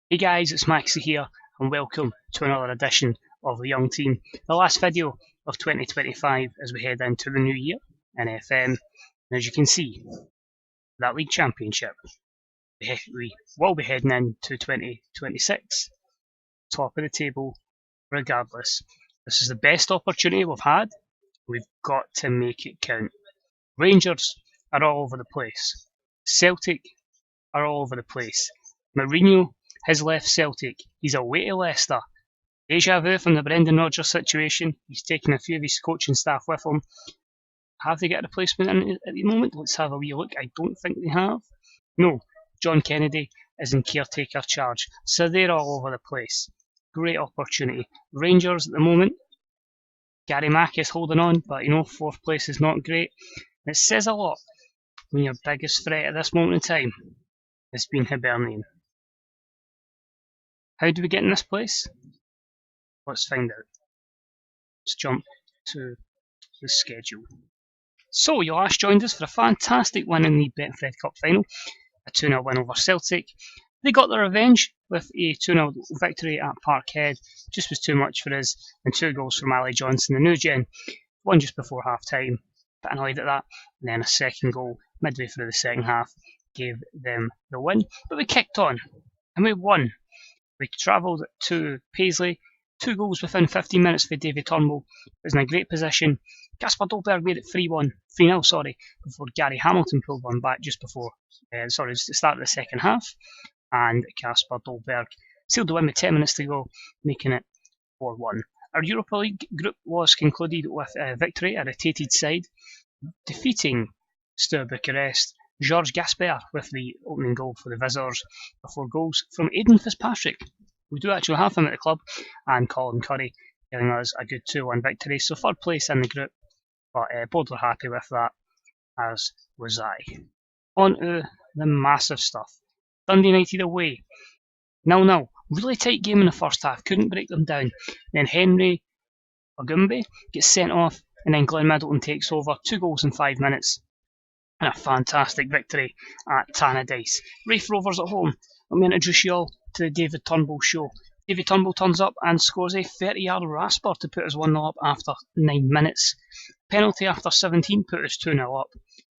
Hey guys, it's Maxie here, and welcome to another edition of the Young Team, the last video of 2025 as we head into the new year in FM. And as you can see, that league championship, we will be heading into 2026, top of the table regardless. This is the best opportunity we've had. We've got to make it count. Rangers are all over the place. Celtic are all over the place. Mourinho has left Celtic. He's away to Leicester. Deja vu from the Brendan Rodgers situation. He's taken a few of his coaching staff with him. Have they got a replacement in at the moment? Let's have a wee look. I don't think they have. No, John Kennedy is in caretaker charge. So they're all over the place. Great opportunity. Rangers at the moment. Gary Mack is holding on, but fourth place is not great. It says a lot when your biggest threat at this moment in time has been Hibernian. How do we get in this place? Let's find out. Let's jump to the schedule. So, you last joined us for a fantastic win in the Betfred Cup final, a 2-0 win over Celtic. They got their revenge with a 2-0 victory at Parkhead. Just was too much for us, and 2 goals from Ali Johnson, the new gen. One just before half time, bit annoyed at that, and then a second goal midway through the second half gave them the win. But we kicked on, and we won. We travelled to Paisley, 2 goals within 15 minutes for David Turnbull. Was in a great position. Kasper Dolberg made it 3-0, before Gary Hamilton pulled one back just before, the start of the second half. And Kasper Dolberg sealed the win with 10 minutes to go, making it 4-1. Our Europa League group was concluded with a victory, a rotated side, defeating Steaua Bucharest. George Gasper with the opening goal for the visitors, before goals from Aidan Fitzpatrick. We do actually have him at the club, and Colin Curry giving us a good 2-1 victory. So 3rd place in the group, but both were happy with that, as was I. On to the massive stuff. Dundee United away, 0-0. Really tight game in the first half, couldn't break them down. Then Henry Ogumbe gets sent off, and then Glenn Middleton takes over, 2 goals in 5 minutes. And a fantastic victory at Tannadice. Raith Rovers at home. Let me introduce you all to the David Turnbull show. David Turnbull turns up and scores a 30-yard rasper to put us 1-0 up after 9 minutes. Penalty after 17 put us 2-0 up.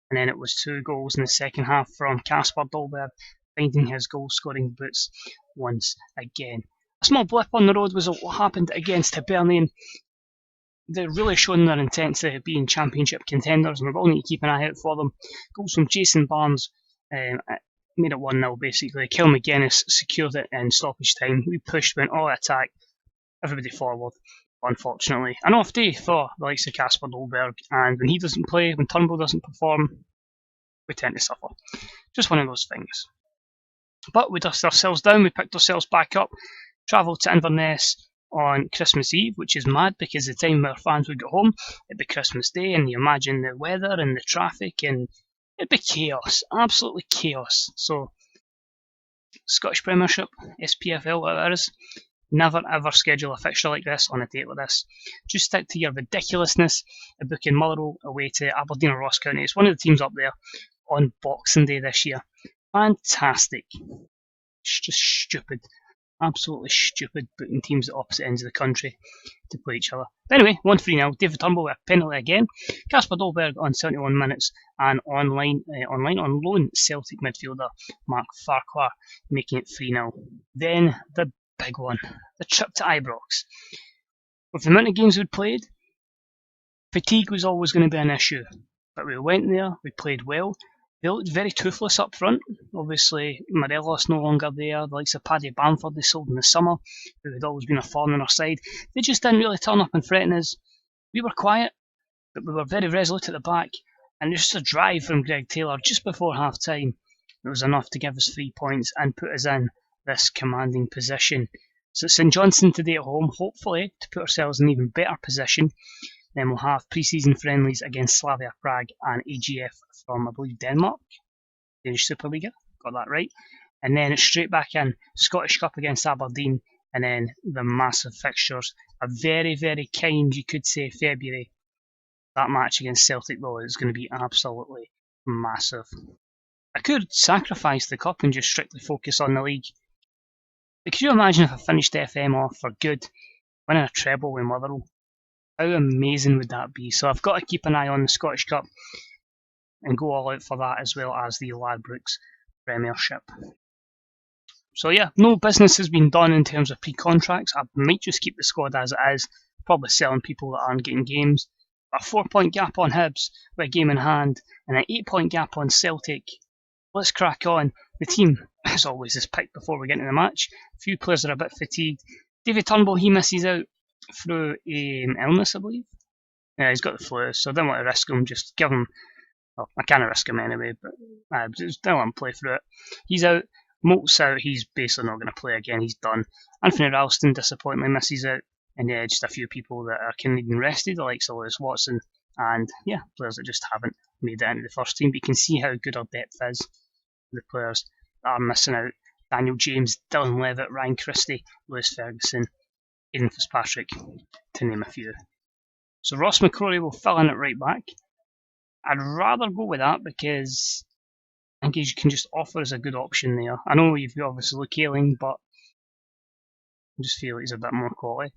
And then it was 2 goals in the second half from Kasper Dolberg, finding his goal-scoring boots once again. A small blip on the road was what happened against Hibernian. They're really showing their intent to being championship contenders, and we're all need to keep an eye out for them. Goals from Jason Barnes made it 1-0 basically. Kel McGuinness secured it in stoppage time. We pushed, went all attack, everybody forward. Unfortunately, an off day for the likes of Kasper Dolberg, and when he doesn't play, when Turnbull doesn't perform, we tend to suffer. Just one of those things. But we dusted ourselves down, we picked ourselves back up, travelled to Inverness on Christmas Eve, which is mad because the time our fans would go home, it'd be Christmas Day, and you imagine the weather and the traffic, and it'd be chaos, absolutely chaos. So, Scottish Premiership, SPFL, whatever it is, never ever schedule a fixture like this on a date like this. Just stick to your ridiculousness of booking Motherwell away to Aberdeen or Ross County. It's one of the teams up there on Boxing Day this year. Fantastic. It's just stupid. Absolutely stupid booking teams at opposite ends of the country to play each other. But anyway, 1-3 now. David Turnbull with a penalty again. Kasper Dolberg on 71 minutes, and on loan Celtic midfielder Mark Farquhar making it 3-0. Then the big one, the trip to Ibrox. With the amount of games we'd played, fatigue was always going to be an issue. But we went there, we played well. They looked very toothless up front. Obviously, Morelos no longer there. The likes of Paddy Bamford they sold in the summer, who had always been a thorn on our side. They just didn't really turn up and threaten us. We were quiet, but we were very resolute at the back. And just a drive from Greg Taylor just before half-time, it was enough to give us 3 points and put us in this commanding position. So St Johnstone today at home, hopefully to put ourselves in an even better position. Then we'll have pre-season friendlies against Slavia Prague and AGF from, I believe, Denmark. Danish Superliga, got that right. And then it's straight back in, Scottish Cup against Aberdeen, and then the massive fixtures. A very, very kind, you could say, February. That match against Celtic, though, is going to be absolutely massive. I could sacrifice the cup and just strictly focus on the league. But could you imagine if I finished FM off for good, winning a treble with Motherwell? How amazing would that be? So I've got to keep an eye on the Scottish Cup and go all out for that, as well as the Ladbrokes Premiership. So yeah, no business has been done in terms of pre-contracts. I might just keep the squad as it is, probably selling people that aren't getting games. A 4-point gap on Hibs with a game in hand, and an 8-point gap on Celtic. Let's crack on. The team, as always, is picked before we get into the match. A few players are a bit fatigued. David Turnbull, he misses out through illness, I believe. Yeah, he's got the flu, so I don't want to risk him. Just give him. Well, I can't risk him anyway, but I don't want to play through it. He's out. Molt's out. He's basically not going to play again. He's done. Anthony Ralston disappointingly misses out. And yeah, just a few people that are kind of needing rested, the likes of Lewis Watson, and yeah, players that just haven't made it into the first team. But you can see how good our depth is. The players that are missing out: Daniel James, Dylan Levitt, Ryan Christie, Lewis Ferguson, Aidan Fitzpatrick, to name a few. So Ross McCrory will fill in at right back. I'd rather go with that because I think he can just offer us a good option there. I know you've got obviously Luke Ayling, but I just feel he's a bit more quality.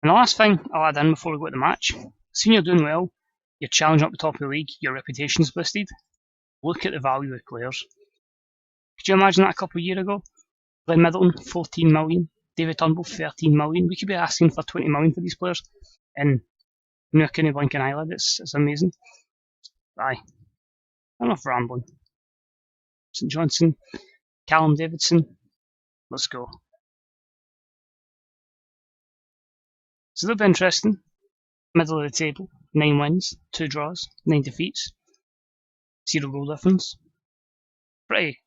And the last thing I'll add in before we go to the match, seeing you're doing well, you're challenging up the top of the league, your reputation's boosted, look at the value of players. Could you imagine that a couple of years ago? Glenn Middleton, 14 million, David Turnbull, 13 million. We could be asking for 20 million for these players, and I couldn't blink an eyelid. It's amazing. Aye. Enough rambling. St Johnstone, Callum Davidson, let's go. So they'll be interesting. Middle of the table, 9 wins, 2 draws, 9 defeats, 0 goal difference. Pretty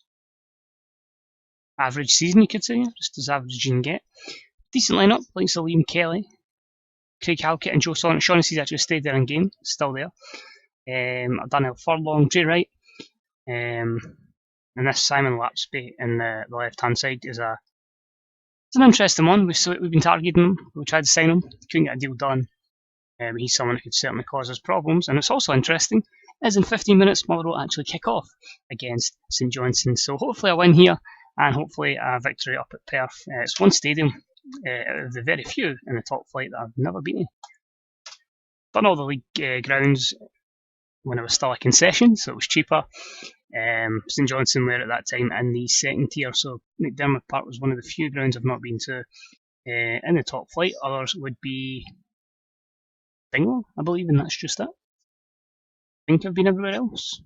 average season, you could say, just as average as you can get. Decent lineup, like Liam Kelly, Craig Halkett and Joe Shaughnessy's actually stayed there in game, still there. Daniel Furlong, Jay Wright, and this Simon Lapsby in the left-hand side is it's an interesting one. We've been targeting him. We tried to sign him, couldn't get a deal done. He's someone who could certainly cause us problems. And it's also interesting, as in 15 minutes, Motherwell actually kick off against St Johnstone. So hopefully a win here, and hopefully a victory up at Perth. It's one stadium out of the very few in the top flight that I've never been to. Done all the league grounds when it was still a concession, so it was cheaper. St Johnstone were at that time in the second tier, so McDermott Park was one of the few grounds I've not been to in the top flight. Others would be Dingwall, I believe, and that's just it. I think I've been everywhere else.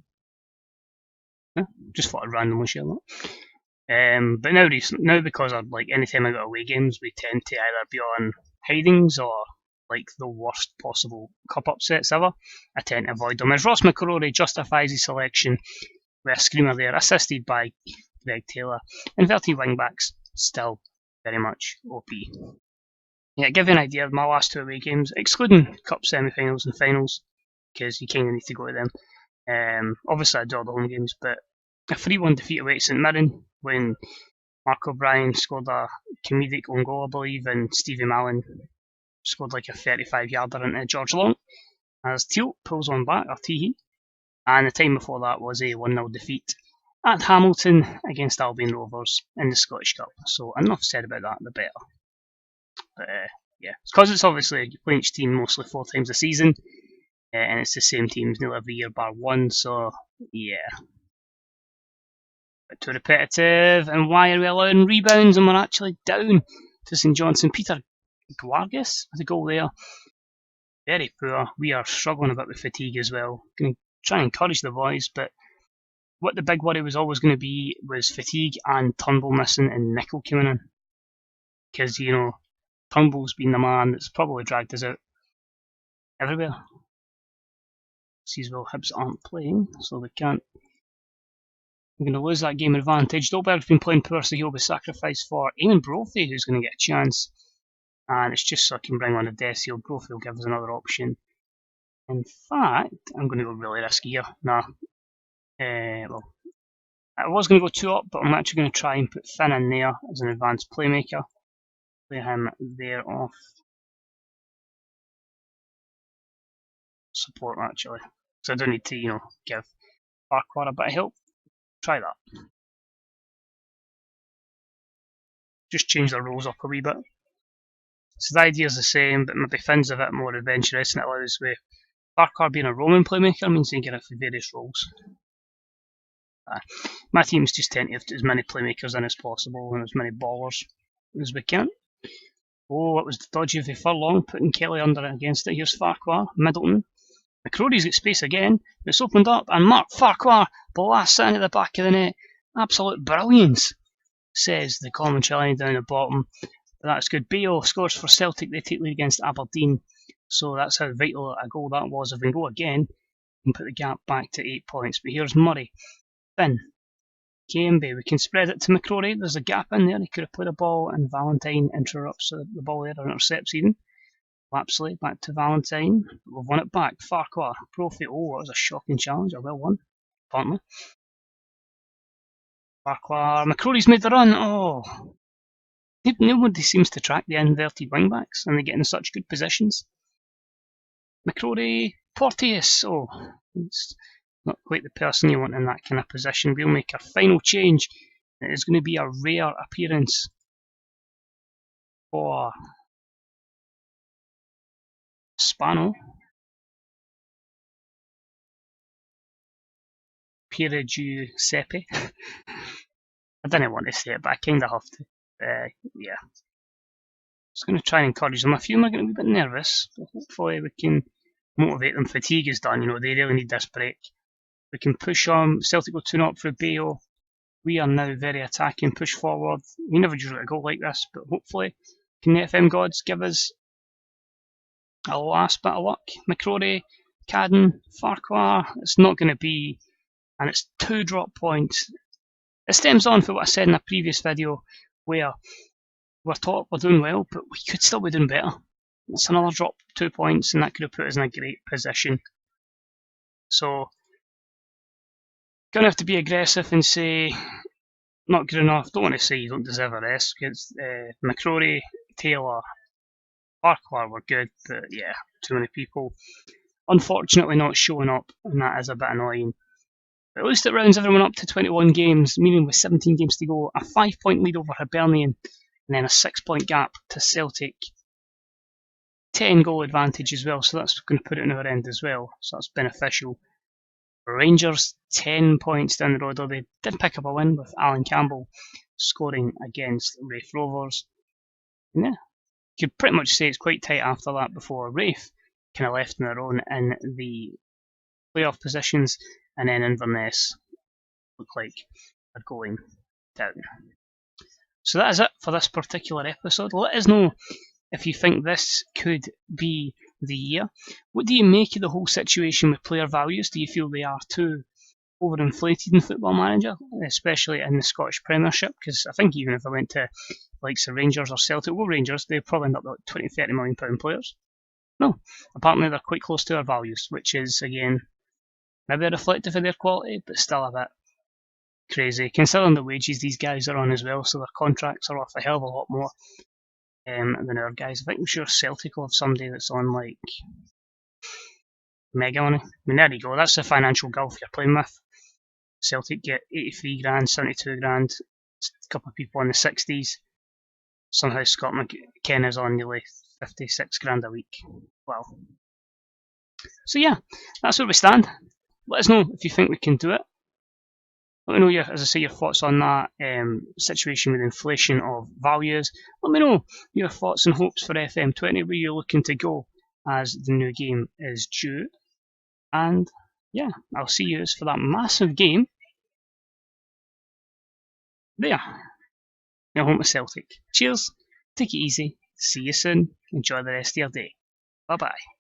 Yeah, just thought I'd randomly share that. But now because of anytime I go away games, we tend to either be on hidings or the worst possible cup upsets ever. I tend to avoid them. As Ross McCrory justifies his selection with a screamer there, assisted by Greg Taylor. Inverted wing backs, still very much OP. Yeah, give you an idea of my last 2 away games, excluding cup semi-finals and finals, because you kind of need to go to them. Obviously I do all the home games, but a 3-1 defeat away at St Mirren when Mark O'Brien scored a comedic own goal, I believe, and Stevie Mallon scored a 35-yarder into George Long as Teal pulls one back, or Teehee. And the time before that was a 1-0 defeat at Hamilton against Albion Rovers in the Scottish Cup. So enough said about that, the better. But yeah, because it's obviously you play each team mostly 4 times a season, and it's the same teams nearly every year bar one, so yeah. Bit too repetitive, and why are we allowing rebounds and we're actually down to St Johnstone? Peter Guargas with a goal there. Very poor. We are struggling a bit with fatigue as well. Going to try and encourage the boys, but what the big worry was always going to be was fatigue and Turnbull missing and Nickel coming in. Because, Turnbull's been the man that's probably dragged us out everywhere. Sees well Hibs aren't playing, so they can't. We're going to lose that game advantage. Dolberg's been playing poor, so he'll be sacrificed for Eamon Brophy, who's going to get a chance. And it's just so I can bring on a Decio. Brophy will give us another option. In fact, I'm going to go really risky here. Nah. Well, I was going to go 2 up, but I'm actually going to try and put Finn in there as an advanced playmaker. Play him there off support, actually. So I do need to, give Farquhar a bit of help. Try that. just change the roles up a wee bit. So the idea is the same, but maybe Finn's a bit more adventurous, and it allows with Farquhar being a roaming playmaker means you can get it for various roles. My teams just tend to have as many playmakers in as possible and as many ballers as we can. Oh, it was dodgy for Furlong, putting Kelly under it against it. Here's Farquhar, Middleton. McCrory's got space again. It's opened up, and Mark Farquhar blasts it into the back of the net. Absolute brilliance, says the commentary down the bottom. But that's good. Bale scores for Celtic. They take lead against Aberdeen. So that's how vital a goal that was. If we can go again, we can put the gap back to 8 points. But here's Murray. Finn. Kembe. We can spread it to McCrory. There's a gap in there. He could have put a ball, and Valentine interrupts the ball there, or intercepts even. Lapsley back to Valentine. We've won it back. Farquhar. Profi. Oh, that was a shocking challenge. A well won, apparently. Farquhar. McCrory's made the run. Oh. Nobody seems to track the inverted wingbacks, and they get in such good positions. McCrory. Porteous. Oh, it's not quite the person you want in that kind of position. We'll make our final change. It is going to be a rare appearance for Spano. Pere Giuseppe. I didn't want to say it, but I kind of have to. Yeah. Just going to try and encourage them. A few of them are going to be a bit nervous, but hopefully we can motivate them. Fatigue is done, they really need this break. We can push on. Celtic go 2-0 up for Bale. We are now very attacking, push forward. We never usually go like this, but hopefully can the FM gods give us a last bit of luck. McCrory, Cadden, Farquhar. It's not going to be, and it's 2 drop points. It stems on from what I said in a previous video, where we're top, we're doing well, but we could still be doing better. It's another drop, 2 points, and that could have put us in a great position. So, gonna have to be aggressive and say, not good enough. Don't want to say you don't deserve a rest, because McCrory, Taylor, Farquhar were good, but yeah, too many people unfortunately not showing up, and that is a bit annoying. But at least it rounds everyone up to 21 games, meaning with 17 games to go, a 5-point lead over Hibernian, and then a 6-point gap to Celtic. 10 goal advantage as well, so that's going to put it in our end as well, so that's beneficial. Rangers 10 points down the road, they did pick up a win with Alan Campbell scoring against Raith Rovers. And yeah, you could pretty much say it's quite tight after that before Raith kind of left on their own in the playoff positions, and then Inverness look like they're going down. So that is it for this particular episode. Let us know if you think this could be the year. What do you make of the whole situation with player values? Do you feel they are too overinflated in Football Manager, especially in the Scottish Premiership? Because I think even if I went to like the Rangers or Celtic, Rangers, they'd probably end up with like £20-30 million players. No, apparently they're quite close to our values, which is, again, maybe reflective of their quality, but still a bit crazy, considering the wages these guys are on as well, so their contracts are off a hell of a lot more than our guys. I think I'm sure Celtic will have somebody that's on like mega money. I mean, there you go, that's the financial gulf you're playing with. Celtic get 83 grand, 72 grand, a couple of people in the 60s. Somehow Scott McKenna's on nearly 56 grand a week. Wow. So yeah, that's where we stand. Let us know if you think we can do it. Let me know, as I say, your thoughts on that situation with inflation of values. Let me know your thoughts and hopes for FM20, where you're looking to go as the new game is due. And yeah, I'll see you for that massive game there. Now home to Celtic. Cheers, take it easy, see you soon, enjoy the rest of your day. Bye bye.